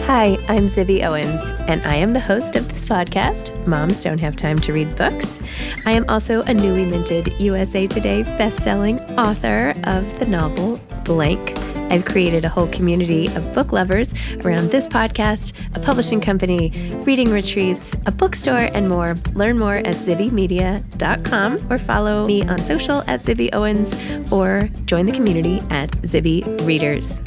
Hi, I'm Zibby Owens, and I am the host of this podcast, Moms Don't Have Time to Read Books. I am also a newly minted USA Today best-selling author of the novel Blank. I've created a whole community of book lovers around this podcast, a publishing company, reading retreats, a bookstore, and more. Learn more at zibbymedia.com or follow me on social at Zibby Owens or join the community at Zibby Readers.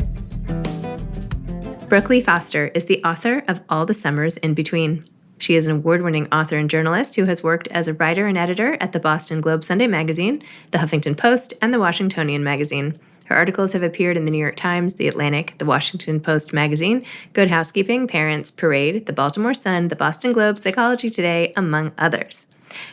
Brooke Lea Foster is the author of All the Summers in Between. She is an award-winning author and journalist who has worked as a writer and editor at the Boston Globe Sunday Magazine, the Huffington Post, and the Washingtonian Magazine. Her articles have appeared in the New York Times, the Atlantic, the Washington Post Magazine, Good Housekeeping, Parents, Parade, the Baltimore Sun, the Boston Globe, Psychology Today, among others.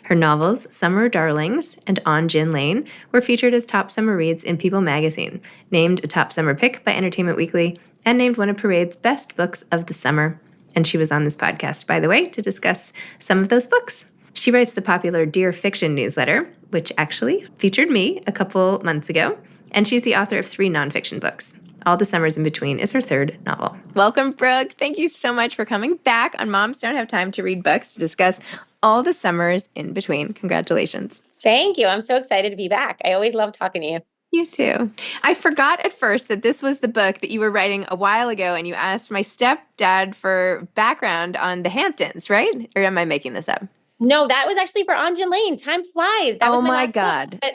Her novels, Summer Darlings and On Gin Lane, were featured as top summer reads in People magazine, named a top summer pick by Entertainment Weekly, and named one of Parade's best books of the summer. And she was on this podcast, by the way, to discuss some of those books. She writes the popular Dear Fiction newsletter, which actually featured me a couple months ago, and she's the author of 3 nonfiction books. All the Summers in Between is her 3rd novel. Welcome, Brooke. Thank you so much for coming back on Moms Don't Have Time to Read Books to discuss All the Summers in Between. Congratulations. Thank you. I'm so excited to be back. I always love talking to you. You too. I forgot at first that this was the book that you were writing a while ago, and you asked my stepdad for background on the Hamptons, right? Or am I making this up? No, that was actually for On Gin Lane. Time flies. That was my last God. book.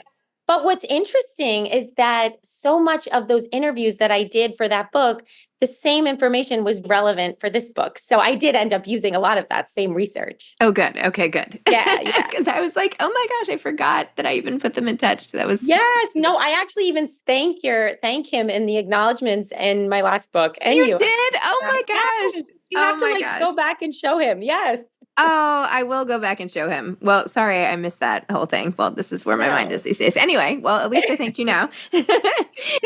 But what's interesting is that so much of those interviews that I did for that book, the same information was relevant for this book. So I did end up using a lot of that same research. Oh, good. Okay, good. Yeah. Because I was like, oh my gosh, I forgot that I even put them in touch. That was Yes. No, I actually even thank him in the acknowledgments in my last book. And you did? Oh my gosh. You have to go back and show him. Yes. Oh, I will go back and show him. Well, sorry, I missed that whole thing. Well, this is where my mind is these days. Anyway, well, at least I thanked you now.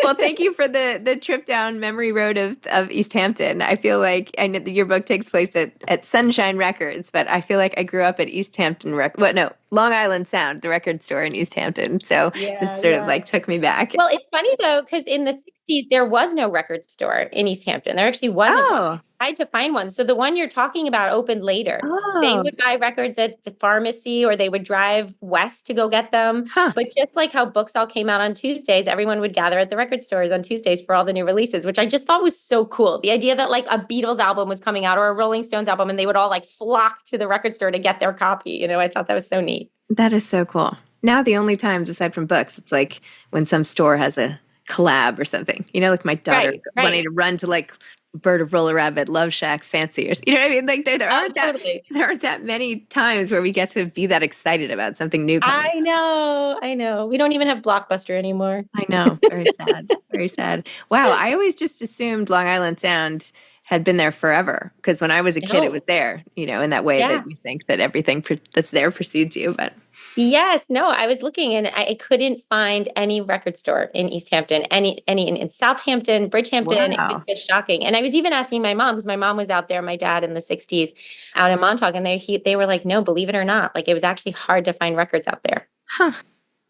Well, thank you for the trip down memory road of East Hampton. I feel like I know that your book takes place at Sunshine Records, but I feel like I grew up at East Hampton Long Island Sound, the record store in East Hampton. So this sort of like took me back. Well, it's funny though, because in the 60s, there was no record store in East Hampton. There actually wasn't one. I had to find one. So the one you're talking about opened later. They would buy records at the pharmacy or they would drive west to go get them. But just like how books all came out on Tuesdays, everyone would gather at the record stores on Tuesdays for all the new releases, which I just thought was so cool. The idea that like a Beatles album was coming out or a Rolling Stones album and they would all like flock to the record store to get their copy. You know, I thought that was so neat. That is so cool. Now the only times aside from books, it's like when some store has a collab or something, you know, like my daughter wanting to run to like Bird of Roller Rabbit, Love Shack, Fancy, or you know what I mean? Like there aren't that many times where we get to be that excited about something new coming. I know. We don't even have Blockbuster anymore. I know. Very sad. Very sad. Wow. I always just assumed Long Island Sound had been there forever because when I was a kid, it was there, you know, in that way that you think that everything that's there precedes you, but. Yes, no, I was looking and I couldn't find any record store in East Hampton, any in Southampton, Bridgehampton. Wow. It was just shocking. And I was even asking my mom, because my mom was out there, my dad in the 60s out in Montauk, and they were like, no, believe it or not, like it was actually hard to find records out there. Huh.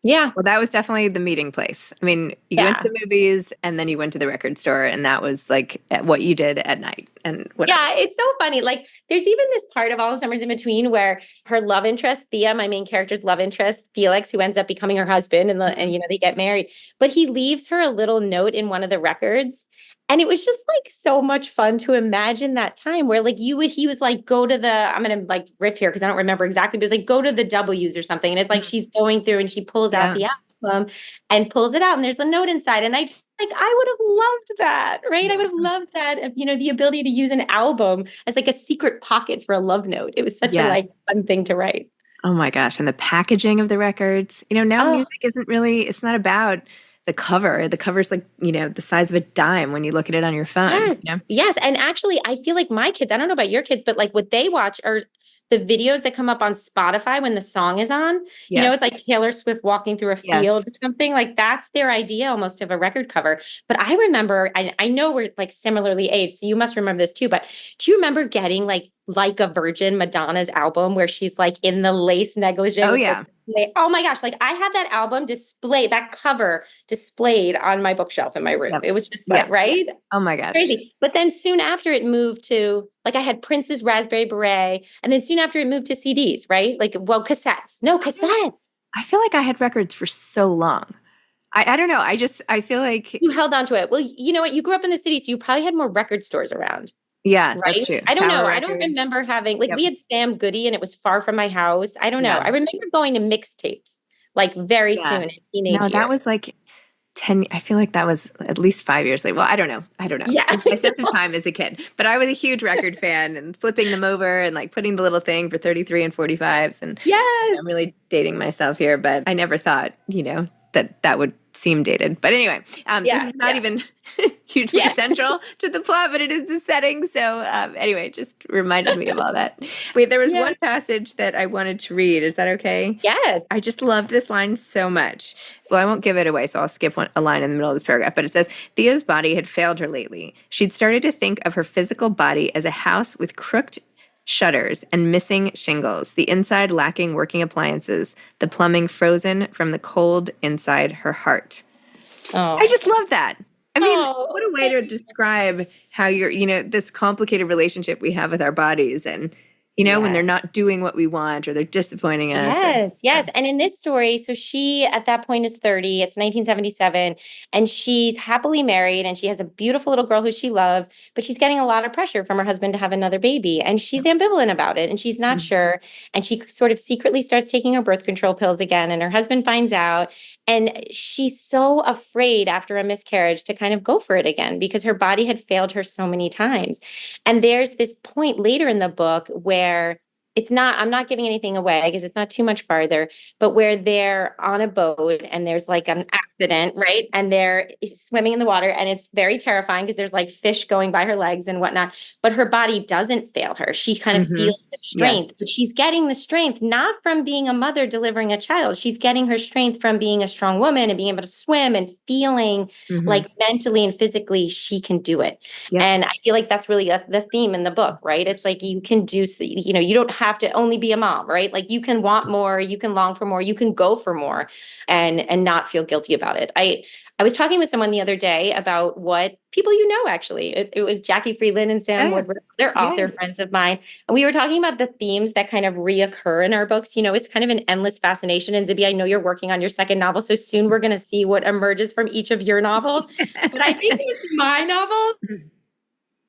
Yeah. Well, that was definitely the meeting place. I mean, you went to the movies and then you went to the record store and that was like what you did at night and whatever. Yeah, it's so funny. Like there's even this part of All the Summers in Between where her love interest, Thea, my main character's love interest, Felix, who ends up becoming her husband and you know, they get married, but he leaves her a little note in one of the records. And it was just like so much fun to imagine that time where like he was like, go to I'm going to like riff here because I don't remember exactly, but it's like, go to the W's or something. And it's like, she's going through and she pulls out the album and pulls it out and there's a note inside. And I would have loved that, right? I would have loved that, you know, the ability to use an album as like a secret pocket for a love note. It was such a like fun thing to write. Oh my gosh. And the packaging of the records, you know, now music isn't really, it's not about the cover. The cover's like, you know, the size of a dime when you look at it on your phone. Yes. You know? Yes. And actually, I feel like my kids, I don't know about your kids, but like what they watch are the videos that come up on Spotify when the song is on. You know, it's like Taylor Swift walking through a field or something. Like that's their idea almost of a record cover. But I remember, I know we're like similarly aged, so you must remember this too, but do you remember getting like Like a Virgin, Madonna's album, where she's like in the lace negligee Oh with yeah. oh my gosh, like I had that album displayed, that cover displayed on my bookshelf in my room. Yep. It was just like, Yep. right? Oh my It's gosh. crazy. But then soon after it moved to, like, I had Prince's Raspberry Beret, and then soon after it moved to CDs, right? Like, well, cassettes. No, cassettes. I feel like I had records for so long. I don't know. I feel like You held on to it. Well, you know what? You grew up in the city, so you probably had more record stores around. yeah, that's Right? true. I don't Tower know. I don't Records. remember having like Yep. we had Sam Goody and it was far from my house. I don't know. Yeah. I remember going to mixtapes like very Yeah. soon in teenage No, that years. was like 10, I feel like that was at least 5 years late. Well, I don't know. I don't know. Yeah. My sense of time as a kid. But I was a huge record fan and flipping them over and like putting the little thing for 33 and 45s. And Yes. I'm really dating myself here, but I never thought, that would seem dated. But anyway, this Yeah. is not Yeah. even hugely Yeah. central to the plot, but it is the setting. So anyway, it just reminded me of all that. Wait, there was Yeah. one passage that I wanted to read. Is that okay? Yes. I just love this line so much. Well, I won't give it away, so I'll skip a line in the middle of this paragraph. But it says, Thea's body had failed her lately. She'd started to think of her physical body as a house with crooked shutters and missing shingles, the inside lacking working appliances, the plumbing frozen from the cold inside her heart. Oh. I just love that. I mean, Oh, what a way to describe how this complicated relationship we have with our bodies and, when they're not doing what we want or they're disappointing us. Yes, yes. And in this story, so she at that point is 30, it's 1977, and she's happily married and she has a beautiful little girl who she loves, but she's getting a lot of pressure from her husband to have another baby. And she's ambivalent about it and she's not sure. And she sort of secretly starts taking her birth control pills again, and her husband finds out. And she's so afraid after a miscarriage to kind of go for it again because her body had failed her so many times. And there's this point later in the book where I'm not giving anything away because it's not too much farther, but where they're on a boat and there's like an accident, right? And they're swimming in the water and it's very terrifying because there's like fish going by her legs and whatnot, but her body doesn't fail her. She kind of feels the strength, Yes. but she's getting the strength not from being a mother delivering a child. She's getting her strength from being a strong woman and being able to swim and feeling like mentally and physically she can do it. Yep. And I feel like that's really the theme in the book, right? It's like you can do, you don't have to only be a mom, right? Like you can want more, you can long for more, you can go for more and not feel guilty about it. I was talking with someone the other day about what people actually. It was Jackie Freeland and Sam Oh, yeah. Woodward. They're Yeah. author friends of mine. And we were talking about the themes that kind of reoccur in our books. It's kind of an endless fascination. And Zibby, I know you're working on your second novel. So soon we're going to see what emerges from each of your novels. But I think with my novel,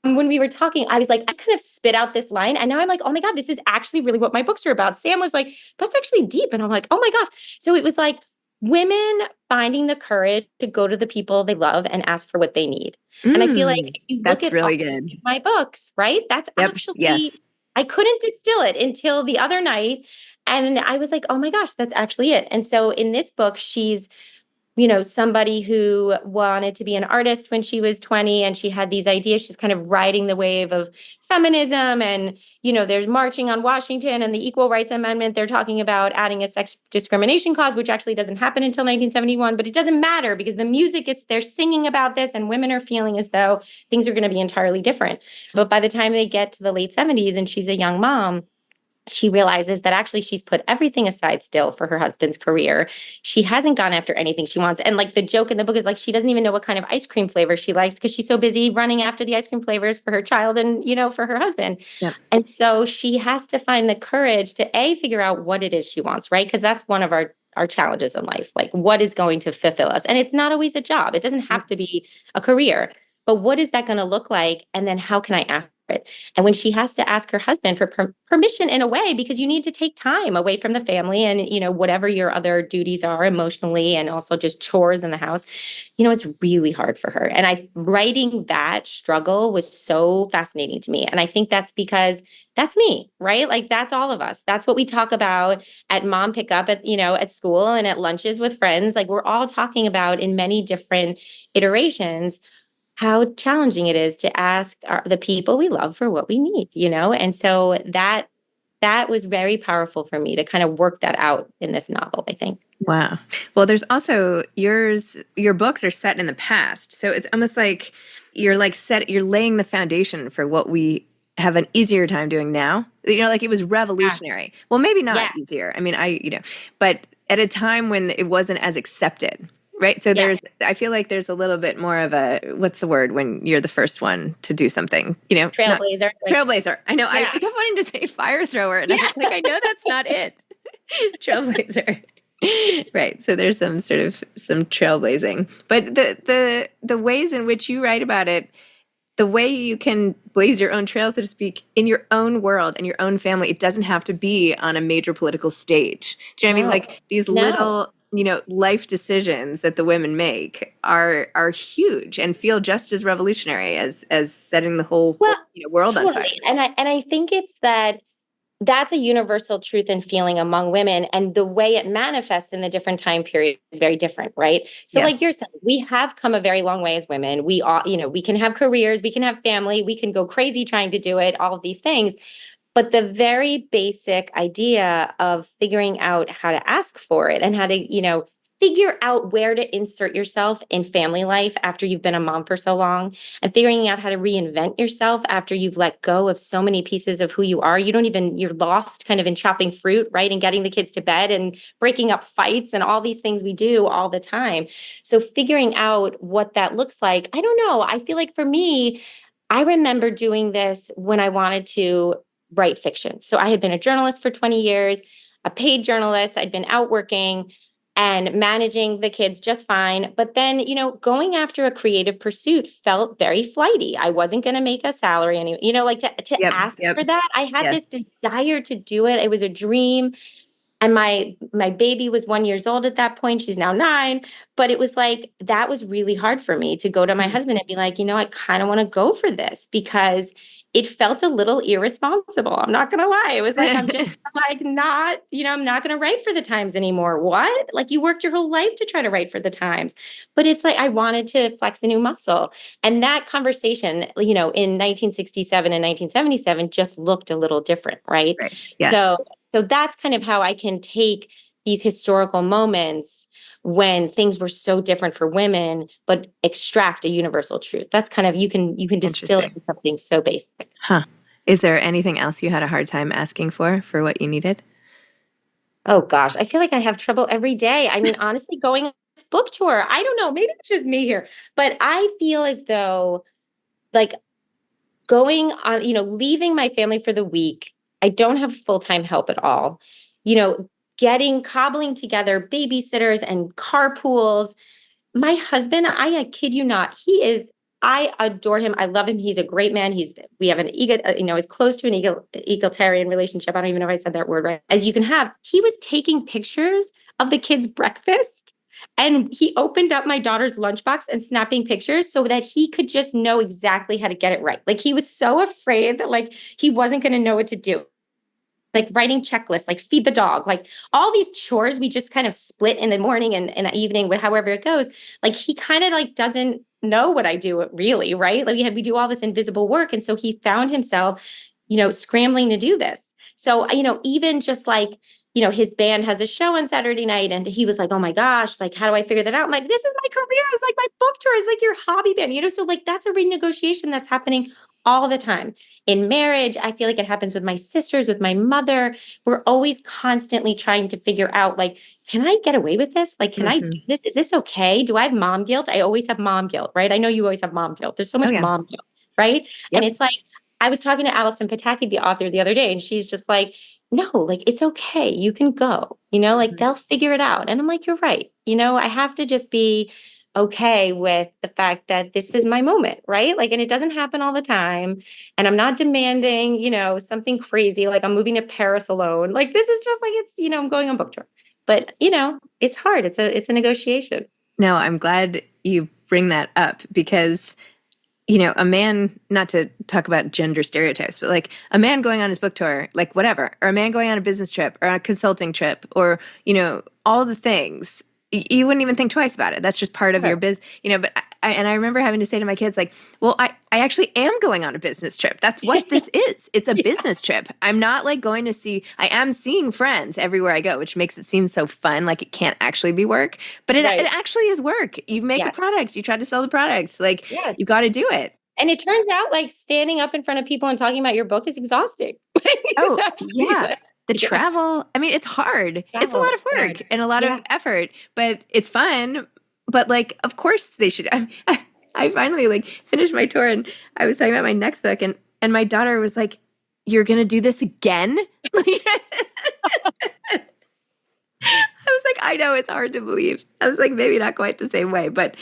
when we were talking, I was like, I kind of spit out this line. And now I'm like, oh my God, this is actually really what my books are about. Sam was like, that's actually deep. And I'm like, oh my gosh. So it was like women finding the courage to go to the people they love and ask for what they need. And I feel like if you look That's at really all good. of my books, right? That's Yep. actually, Yes. I couldn't distill it until the other night. And I was like, oh my gosh, that's actually it. And so in this book, she's somebody who wanted to be an artist when she was 20 and she had these ideas. She's kind of riding the wave of feminism and, there's marching on Washington and the Equal Rights Amendment. They're talking about adding a sex discrimination clause, which actually doesn't happen until 1971, but it doesn't matter because the music they're singing about this and women are feeling as though things are going to be entirely different. But by the time they get to the late 70s and she's a young mom, she realizes that actually she's put everything aside still for her husband's career. She hasn't gone after anything she wants. And like the joke in the book is like, she doesn't even know what kind of ice cream flavor she likes because she's so busy running after the ice cream flavors for her child and, for her husband. Yep. And so she has to find the courage to figure out what it is she wants, right? Because that's one of our challenges in life. Like what is going to fulfill us? And it's not always a job. It doesn't have to be a career, but what is that going to look like? And then how can I ask for it? And when she has to ask her husband for permission in a way, because you need to take time away from the family and, whatever your other duties are emotionally and also just chores in the house, it's really hard for her. And writing that struggle was so fascinating to me. And I think that's because that's me, right? Like that's all of us. That's what we talk about at mom pickup at school and at lunches with friends. Like we're all talking about in many different iterations how challenging it is to ask the people we love for what we need, And so that was very powerful for me to kind of work that out in this novel, I think. Wow. Well, there's also your books are set in the past. So it's almost like you're laying the foundation for what we have an easier time doing now. Like it was Yeah. revolutionary. Well, maybe not Yeah. easier. I mean, but at a time when it wasn't as accepted, right? So Yeah. I feel like there's a little bit more of a, what's the word when you're the first one to do something, not Trailblazer. Like, trailblazer. I know. I yeah. kept wanting to say fire thrower, and I Yeah. was like, I know that's not it. Trailblazer. Right. So there's some trailblazing. But the ways in which you write about it, the way you can blaze your own trail, so to speak, in your own world and your own family, it doesn't have to be on a major political stage. Do you know what I mean? No. Like these No. little, life decisions that the women make are huge and feel just as revolutionary as setting the whole Well, world on fire. totally. And I think it's that's a universal truth and feeling among women, and the way it manifests in the different time periods is very different, right? So like Yes. you're saying, we have come a very long way as women. We all, we can have careers, we can have family, we can go crazy trying to do it, all of these things. But the very basic idea of figuring out how to ask for it and how to, figure out where to insert yourself in family life after you've been a mom for so long, and figuring out how to reinvent yourself after you've let go of so many pieces of who you are. You're lost kind of in chopping fruit, right? And getting the kids to bed and breaking up fights and all these things we do all the time. So figuring out what that looks like, I don't know. I feel like for me, I remember doing this when I wanted to write fiction. So I had been a journalist for 20 years, a paid journalist. I'd been out working and managing the kids just fine. But then, going after a creative pursuit felt very flighty. I wasn't going to make a salary anyway, like to Yep. ask Yep. for that. I had Yes. this desire to do it. It was a dream. And my baby was 1 years old at that point. She's now 9. But it was like, that was really hard for me to go to my Mhm. husband and be like, I kind of want to go for this, because it felt a little irresponsible. I'm not gonna lie. It was like, I'm just like not, I'm not gonna write for the Times anymore. What? Like, you worked your whole life to try to write for the Times. But it's like I wanted to flex a new muscle. And that conversation, in 1967 and 1977 just looked a little different, right? Right. Yes. So that's kind of how I can take these historical moments when things were so different for women, but extract a universal truth. That's kind of, you can distill it Interesting. into something so basic. Huh. Is there anything else you had a hard time asking for what you needed? Oh gosh, I feel like I have trouble every day. I mean, honestly, going on this book tour, I don't know, maybe it's just me here, but I feel as though, like, going on, leaving my family for the week, I don't have full-time help at all. You know, cobbling together babysitters and carpools. My husband, I kid you not, I adore him. I love him. He's a great man. We have as close to an egalitarian relationship. I don't even know if I said that word right, as you can have. He was taking pictures of the kids' breakfast, and he opened up my daughter's lunchbox and snapping pictures so that he could just know exactly how to get it right. Like, he was so afraid that, like, he wasn't going to know what to do, like writing checklists, like feed the dog, like all these chores we just kind of split in the morning and in the evening, with however it goes. Like, he kind of like doesn't know what I do really, right? Like, we do all this invisible work. And so he found himself, scrambling to do this. So, even just like, his band has a show on Saturday night, and he was like, oh my gosh, like, how do I figure that out? I'm like, this is my career. It's like my book tour. It's like your hobby band, so like that's a renegotiation that's happening all the time. In marriage, I feel like it happens with my sisters, with my mother. We're always constantly trying to figure out, like, can I get away with this? Like, can I do Hmm. this? Is this okay? Do I have mom guilt? I always have mom guilt, right? I know you always have mom guilt. There's so Oh much yeah. mom guilt, right? And Yep. it's like, I was talking to Alison Pataki, the author, the other day, and she's just like, no, like, it's okay. You can go, like, Mhm. they'll figure it out. And I'm like, you're right. I have to just be okay with the fact that this is my moment, right? Like, and it doesn't happen all the time. And I'm not demanding, something crazy, like I'm moving to Paris alone. Like, this is just like, I'm going on book tour. But, it's hard. It's a negotiation. No, I'm glad you bring that up because a man, not to talk about gender stereotypes, but like a man going on his book tour, like whatever, or a man going on a business trip or a consulting trip or, all the things, you wouldn't even think twice about it. That's just part of your Sure. business, but I remember having to say to my kids, like, well, I actually am going on a business trip. That's what this is. It's a Yeah. business trip. I'm not like going to I am seeing friends everywhere I go, which makes it seem so fun. Like it can't actually be work, but it Right. actually is work. You make a Yes. product, you try to sell the product. Like Yes. you got to do it. And it turns out like standing up in front of people and talking about your book is exhausting. It's Oh, actually yeah. like, The yeah, travel, I mean, it's hard. It's a travel. lot of God. work and a lot Yeah. of effort, but it's fun. But like, of course they should. I finally like finished my tour and I was talking about my next book and my daughter was like, "You're gonna do this again?" I was like, I know it's hard to believe. I was like, maybe not quite the same way, but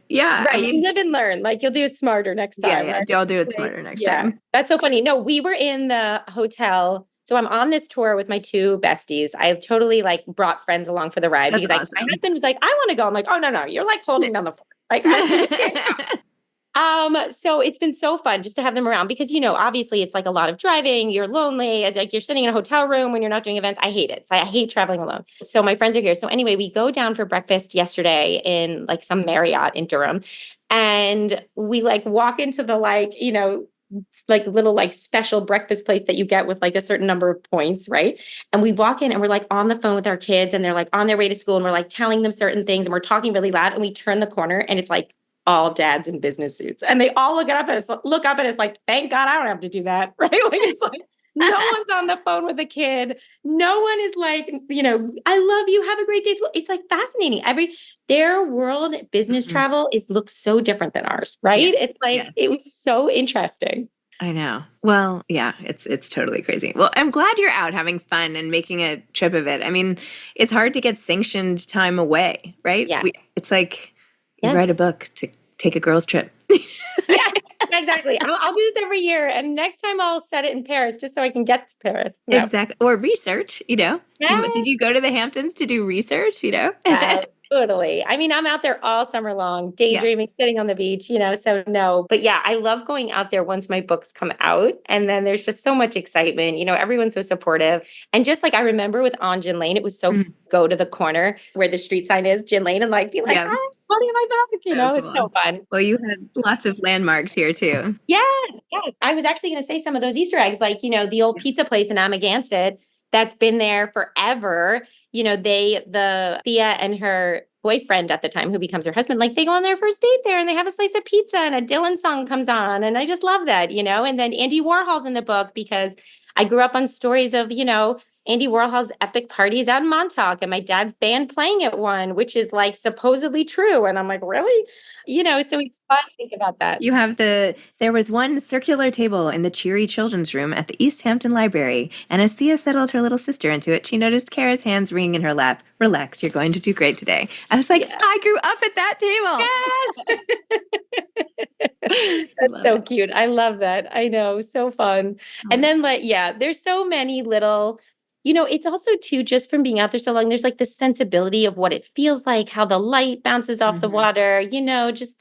yeah, I Right. You mean, live and learn. Like you'll do it smarter next yeah, time, yeah, right? I'll do it Like, smarter next yeah. time. That's so funny. No, we were in the hotel. So I'm on this tour with my two besties. I totally like brought friends along for the ride That's because like my awesome. husband was like, I want to go. I'm like, oh no, you're like holding down the fort. Like I can't. So it's been so fun just to have them around because, obviously it's like a lot of driving, you're lonely, it's like you're sitting in a hotel room when you're not doing events. I hate it. So I hate traveling alone. So my friends are here. So anyway, we go down for breakfast yesterday in like some Marriott in Durham. And we like walk into the like little like special breakfast place that you get with like a certain number of points, right? And we walk in and we're like on the phone with our kids and they're like on their way to school and we're like telling them certain things and we're talking really loud and we turn the corner and it's like all dads in business suits. And they all look up at us like, thank God I don't have to do that. Right. Like it's like no one's on the phone with a kid. No one is like, I love you. Have a great day. It's like fascinating. Their world business Mhm. travel looks so different than ours, right? Yes, It's like yes. it was so interesting. I know. Well, yeah, it's totally crazy. Well, I'm glad you're out having fun and making a trip of it. I mean, it's hard to get sanctioned time away, right? Yes. It's like you write a Yes. book to take a girl's trip. Yeah, exactly. I'll do this every year. And next time I'll set it in Paris just so I can get to Paris. No. Exactly. Or research, you know. Yeah. Did you go to the Hamptons to do research, you know? Yeah, totally. I mean, I'm out there all summer long, Yeah. daydreaming, sitting on the beach, so no. But yeah, I love going out there once my books come out. And then there's just so much excitement. Everyone's so supportive. And just like I remember with On Gin Lane, it was so Mhm. go to the corner where the street sign is, Gin Lane, and like be like, Yeah. hi, holding my book, So it's cool. so fun. Well, you had lots of landmarks here too. Yes, yes. I was actually going to say some of those Easter eggs, like, the old pizza place in Amagansett that's been there forever. The Thea and her boyfriend at the time, who becomes her husband, like they go on their first date there and they have a slice of pizza and a Dylan song comes on. And I just love that. And then Andy Warhol's in the book because I grew up on stories of, Andy Warhol's epic parties out in Montauk and my dad's band playing at one, which is like supposedly true. And I'm like, really? So it's fun to think about that. There was one circular table in the cheery children's room at the East Hampton Library, and as Thea settled her little sister into it, she noticed Kara's hands ringing in her lap. Relax, you're going to do great today. I was like, Yeah. I grew up at that Yes. table. That's Love so it. cute. I love that. I know. So fun. And then like, yeah, there's so many little, it's also too, just from being out there so long, there's like the sensibility of what it feels like, how the light bounces off the Mhm. water, just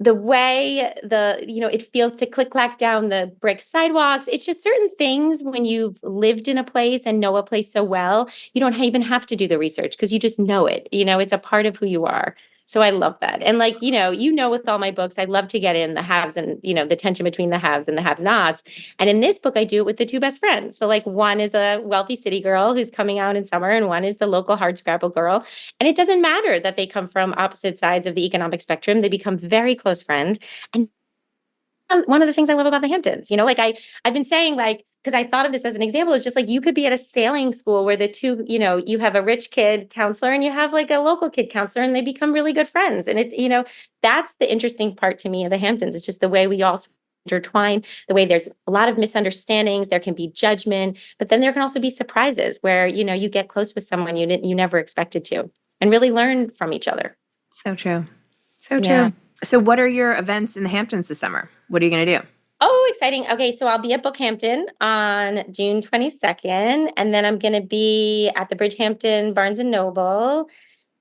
the way it feels to click clack down the brick sidewalks. It's just certain things when you've lived in a place and know a place so well, you don't even have to do the research because you just know it. It's a part of who you are. So I love that. And like, with all my books, I love to get in the haves and, the tension between the haves and the haves nots. And in this book, I do it with the two best friends. So like one is a wealthy city girl who's coming out in summer and one is the local hardscrabble girl. And it doesn't matter that they come from opposite sides of the economic spectrum. They become very close friends. And one of the things I love about the Hamptons, like I've been saying, like, because I thought of this as an example, is just like you could be at a sailing school where the two, you have a rich kid counselor and you have like a local kid counselor and they become really good friends. And that's the interesting part to me of the Hamptons. It's just the way we all intertwine, the way there's a lot of misunderstandings, there can be judgment, but then there can also be surprises where, you get close with someone you never expected to and really learn from each other. So true. So Yeah. true. So, what are your events in the Hamptons this summer? What are you going to do? Oh, exciting. Okay, so I'll be at Bookhampton on June 22nd, and then I'm going to be at the Bridgehampton Barnes and Noble,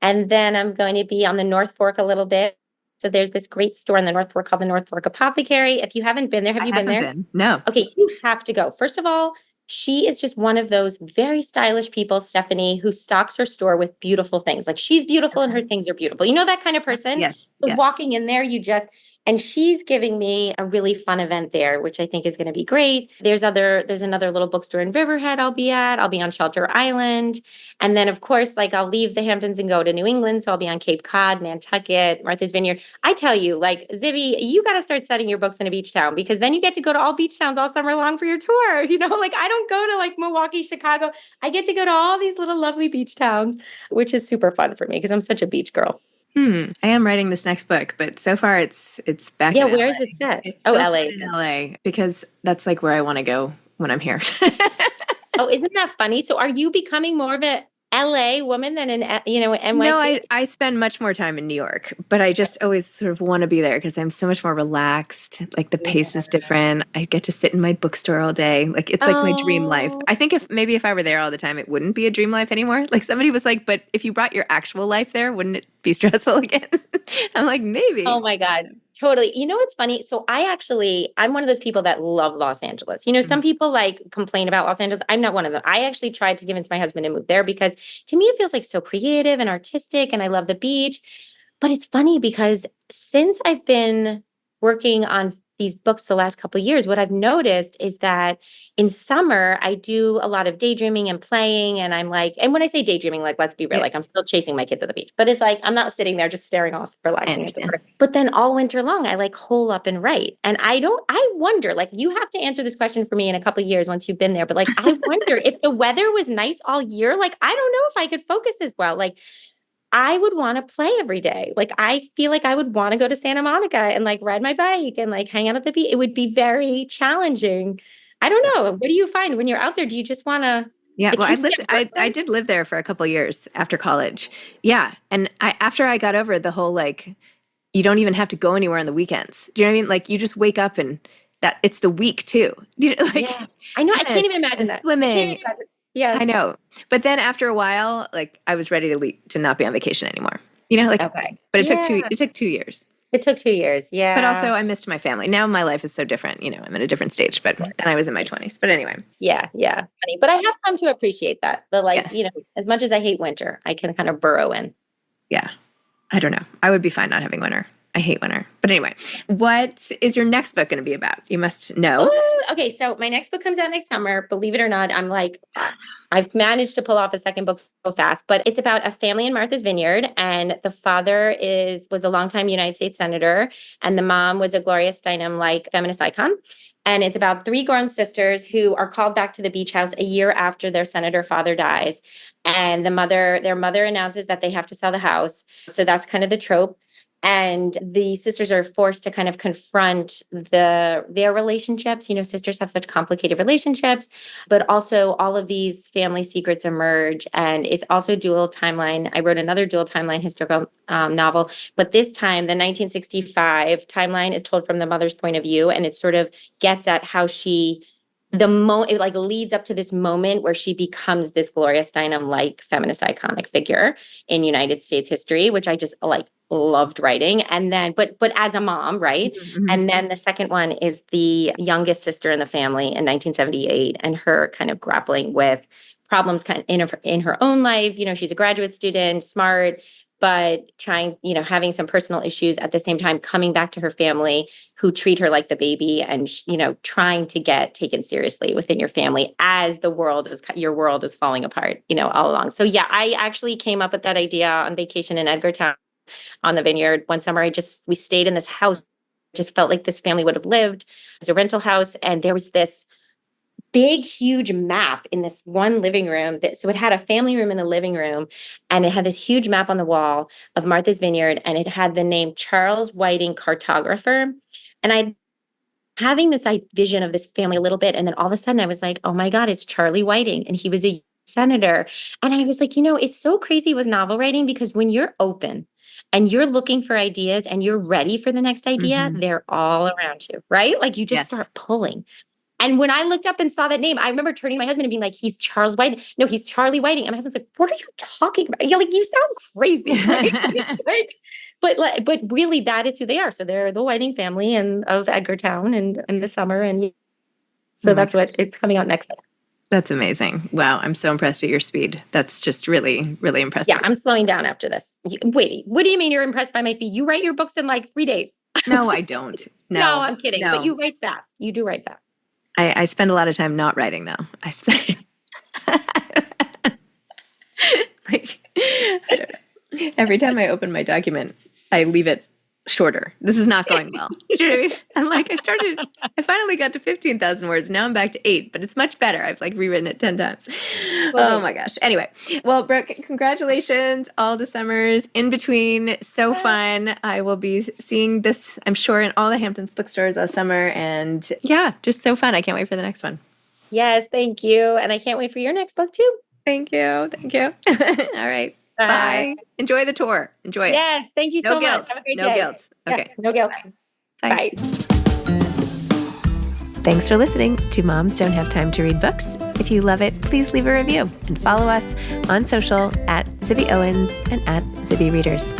and then I'm going to be on the North Fork a little bit. So there's this great store on the North Fork called the North Fork Apothecary. If you haven't been there, have I you been haven't there? been. No. Okay, you have to go. First of all, she is just one of those very stylish people, Stephanie, who stocks her store with beautiful things. Like she's beautiful and her Okay. things are beautiful. You know that kind of person? Yes. So Yes. walking in there, you just And she's giving me a really fun event there, which I think is going to be great. There's another little bookstore in Riverhead I'll be at. I'll be on Shelter Island. And then of course, like I'll leave the Hamptons and go to New England. So I'll be on Cape Cod, Nantucket, Martha's Vineyard. I tell you, like Zibby, you got to start setting your books in a beach town because then you get to go to all beach towns all summer long for your tour. Like I don't go to like Milwaukee, Chicago. I get to go to all these little lovely beach towns, which is super fun for me because I'm such a beach girl. I am writing this next book, but so far it's back Yeah, in where LA. is it set? It's Oh, still set LA. in LA because that's like where I want to go when I'm here. Oh, isn't that funny? So are you becoming more of a LA woman than an, No, NYC? I spend much more time in New York, but I just always sort of want to be there because I'm so much more relaxed. Like the pace is different. I get to sit in my bookstore all day. Like it's like my dream life. Oh, I think if I were there all the time, it wouldn't be a dream life anymore. Like somebody was like, but if you brought your actual life there, wouldn't it be stressful again? I'm like, oh maybe. my God. Totally. You know what's funny? So I'm one of those people that love Los Angeles. Some people like complain about Los Angeles. I'm not one of them. I actually tried to convince my husband to move there because to me it feels like so creative and artistic and I love the beach. But it's funny because since I've been working on these books the last couple of years, what I've noticed is that in summer I do a lot of daydreaming and playing, and I'm like, and when I say daydreaming, like let's be real, Yeah, like I'm still chasing my kids at the beach, but it's like I'm not sitting there just staring off, I relaxing at the understand. water. But then all winter long, I like hole up and write, and I wonder, like you have to answer this question for me in a couple of years once you've been there, but like I wonder if the weather was nice all year, like I don't know if I could focus as well, like. I would want to play every day. Like I feel like I would want to go to Santa Monica and like ride my bike and like hang out at the beach. It would be very challenging. I don't know. What do you find when you're out there? Do you just want to Yeah, like well, can you get work I done? did live there for a couple years after college. Yeah, and after I got over the whole like you don't even have to go anywhere on the weekends. Do you know what I mean? Like you just wake up and that it's the week too. Do you know, like Yeah. I know. I can't tennis even imagine and that. I can't swimming. even imagine. Yes. I know. But then after a while, like I was ready to leave, to not be on vacation anymore. Like Okay. but Yeah. it took 2 years. It took 2 years. But Yeah. also I missed my family. Now my life is so different. I'm in a different stage, but then I was in my 20s. But anyway, Yeah. Yeah. Funny. But I have come to appreciate that. The like, yes. as much as I hate winter, I can kind of burrow in. Yeah. I don't know. I would be fine not having winter. I hate winter. But anyway, what is your next book going to be about? You must know. Oh, okay. So my next book comes out next summer. Believe it or not, I'm like, I've managed to pull off a second book so fast, but it's about a family in Martha's Vineyard, and the father was a longtime United States senator, and the mom was a Gloria Steinem like feminist icon. And it's about three grown sisters who are called back to the beach house a year after their senator father dies. And their mother announces that they have to sell the house. So that's kind of the trope, and the sisters are forced to kind of confront their relationships. Sisters have such complicated relationships, but also all of these family secrets emerge, and it's also dual timeline. I wrote another dual timeline historical novel, but this time the 1965 timeline is told from the mother's point of view, and it sort of gets at how it like leads up to this moment where she becomes this Gloria Steinem like feminist iconic figure in United States history, which I just like loved writing. And then but as a mom, right? Mhm. And then the second one is the youngest sister in the family in 1978 and her kind of grappling with problems kind of in her own life. She's a graduate student, smart, but trying, having some personal issues at the same time, coming back to her family who treat her like the baby, and trying to get taken seriously within your family as your world is falling apart, all along. So yeah, I actually came up with that idea on vacation in Edgartown on the vineyard one summer. We stayed in this house, just felt like this family would have lived. It was a rental house, and there was this big, huge map in this one living room. So it had a family room in the living room, and it had this huge map on the wall of Martha's Vineyard, and it had the name Charles Whiting, cartographer. And I having this vision of this family a little bit, and then all of a sudden I was like, oh my God, it's Charlie Whiting, and he was a senator. And I was like, it's so crazy with novel writing, because when you're open and you're looking for ideas and you're ready for the next idea, Mhm. they're all around you, right? Like you just Yes. start pulling. And when I looked up and saw that name, I remember turning to my husband and being like, he's Charles Whiting. No, he's Charlie Whiting. And my husband's like, what are you talking about? Yeah, like you sound crazy, right? But really that is who they are. So they're the Whiting family and of Edgartown and in the summer. And Oh so my that's what gosh. it's coming out next. That's amazing. Wow. I'm so impressed at your speed. That's just really, really impressive. Yeah, I'm slowing down after this. Wait, what do you mean you're impressed by my speed? You write your books in like 3 days. No, I don't. No, I'm kidding. No. But you write fast. You do write fast. I spend a lot of time not writing, though. I spend like I don't know. Every time I open my document, I leave it shorter. This is not going well. Do you know what I mean? I'm like, I finally got to 15,000 words. Now I'm back to 8, but it's much better. I've like rewritten it 10 times. Oh my gosh. Anyway, well, Brooke, congratulations. All the summers in between. So fun. I will be seeing this, I'm sure, in all the Hamptons bookstores all summer. And yeah, just so fun. I can't wait for the next one. Yes, thank you. And I can't wait for your next book too. Thank you. Thank you. All right. Bye. Enjoy the tour. Enjoy it. Yes, thank you so much. Have a great day. No guilt. Okay. Yeah, no guilt. Bye. Bye. Thanks for listening to Moms Don't Have Time to Read Books. If you love it, please leave a review and follow us on social at Zibby Owens and at Zibby Readers.